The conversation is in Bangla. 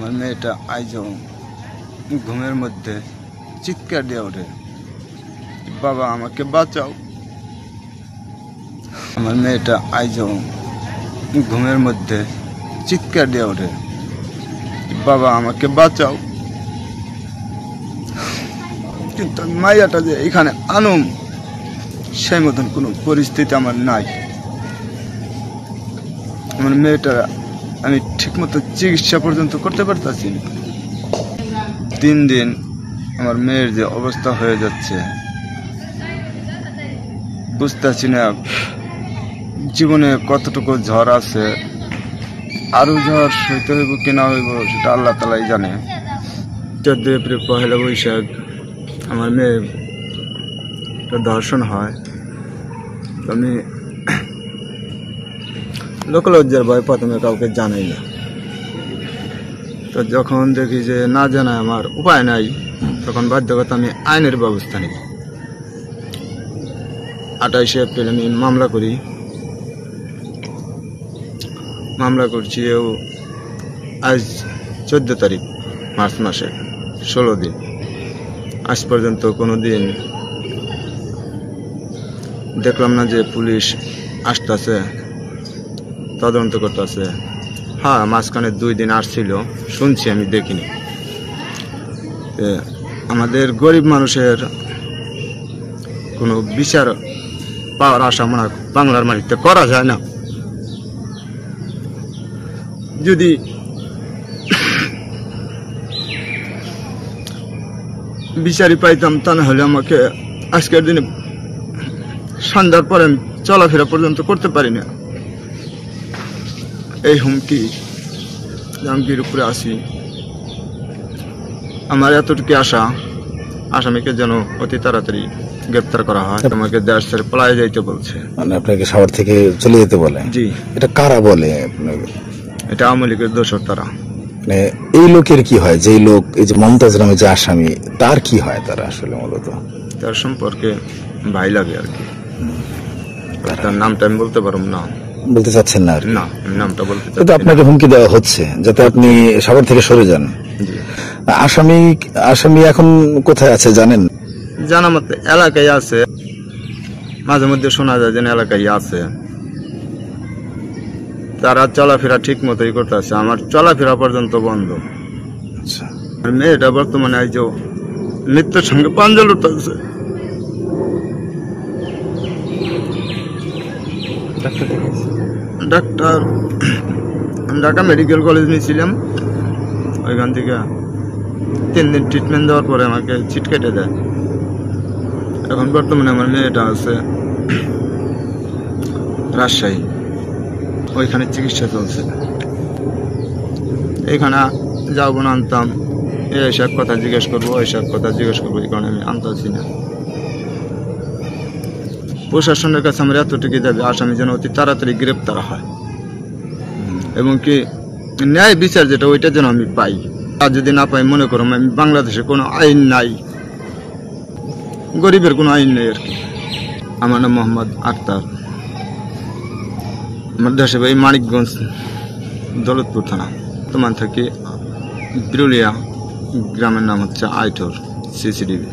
আমার মেয়েটা আইজও ঘুমের মধ্যে চিৎকার দিয়ে ওঠে, বাবা আমাকে বাঁচাও। আমার মেয়েটা আইজও ঘুমের মধ্যে চিৎকার দিয়ে ওঠে, বাবা আমাকে বাঁচাও। কিন্তু মাইয়াটা যে এখানে আনুম সেই মতন কোনো পরিস্থিতি আমার নাই। আমার মেয়েটা আমি ঠিকমতো চিকিৎসা পর্যন্ত করতে পারতাছি না। দিন দিন আমার মেয়ের যে অবস্থা হয়ে যাচ্ছে বুঝতেছি না জীবনে কতটুকু ঝড় আছে, আরো ঝড় সইতে হইব কিনা হইব সেটা আল্লাহ তালাই জানে। 14 এপ্রিল পহেলা বৈশাখ আমার মেয়ের দর্শন হয়। আমি লোকলজ্জার ভয় প্রথমে কাউকে জানাই না, তো যখন দেখি যে না জানায় আমার উপায় নাই তখন বাধ্যকতা আমি আইনের ব্যবস্থা নিই। 28 এপ্রিল আমি মামলা করি। মামলা করছি আজ 14 তারিখ মার্চ মাসে 16 দিন। আজ পর্যন্ত কোনো দিন দেখলাম না যে পুলিশ আসতেছে, তদন্ত করতেছে। হ্যাঁ, মাঝখানে 2 দিন আসছিল, শুনছি, আমি দেখিনি। আমাদের গরিব মানুষের কোনো বিচার পাওয়ার আশা মনে বাংলার মাটিতে করা যায় না। যদি বিচারই পাইতাম তা না হলে আমাকে আজকের দিনে সন্ধ্যার পরে আমি চলাফেরা পর্যন্ত করতে পারি না। এই হুমকির উপরে আসি। আমার এতটুকু আশা, আসামিকে যেন অতি তাড়াতাড়ি গ্রেপ্তার করা হয়। আমাকে দেশ ছেড়ে পলায় যাইতে বলছে, মানে আপনাকে শহর থেকে চলে যেতে বলে? জি। এটা কারা বলে আপনাকে? এটা আওয়ামী লীগের দোসর তারা। মানে এই লোকের কি হয়, যেই লোক এই যে মমতাজ নামে যে আসামি, তার কি হয়? তারা আসলে মূলত তার সম্পর্কে ভাই লাগে আর কি। তার নামটা আমি বলতে পারব না। বলতে চাচ্ছেন না? না, আমি নামটা বলতে চাচ্ছি। আপনাকে হুমকি দেওয়া হচ্ছে যাতে আপনি সাগর থেকে সরে যান। আসামি এখন কোথায় আছে জানেন? জানা মতে এলাকায় আছে, মাঝে মধ্যে শোনা যায় যে এলাকায় আছে। তারা চলাফেরা ঠিক মতোই করতেছে, আমার চলাফেরা পর্যন্ত বন্ধ। আচ্ছা, মেয়েটা বর্তমানে এই যে মৃত্যুর সঙ্গে পাঞ্জা লুটাচ্ছে। ডাক্তার ঢাকা মেডিকেল কলেজ নিয়েছিলাম, ওইখান থেকে 3 দিন ট্রিটমেন্ট দেওয়ার পরে আমাকে চিট কেটে দেয়। এখন বর্তমানে আমার মেয়েটা আছে রাজশাহী, ওইখানে চিকিৎসা চলছে। এইখানে যাবো না আনতাম, এইসব কথা জিজ্ঞেস করবো, ওইসব কথা জিজ্ঞেস করবো, এই কারণে আমি আনতেছি না। প্রশাসনের কাছে আমার এতটুকু দাবি, আসামি যেন অতি তাড়াতাড়ি গ্রেপ্তার হয় এবং কি ন্যায় বিচার যেটা ওইটা যেন আমি পাই। আর যদি না পাই, মনে করো আমি বাংলাদেশে কোনো আইন নাই, গরিবের কোনো আইন নেই আর কি। আমার নাম মোহাম্মদ আক্তার। আমার দেশে ভাই মানিকগঞ্জ, দৌলতপুর থানা। তোমার থাকি বিরুলিয়া, গ্রামের নাম হচ্ছে আইঠোর, সিসিডিবি।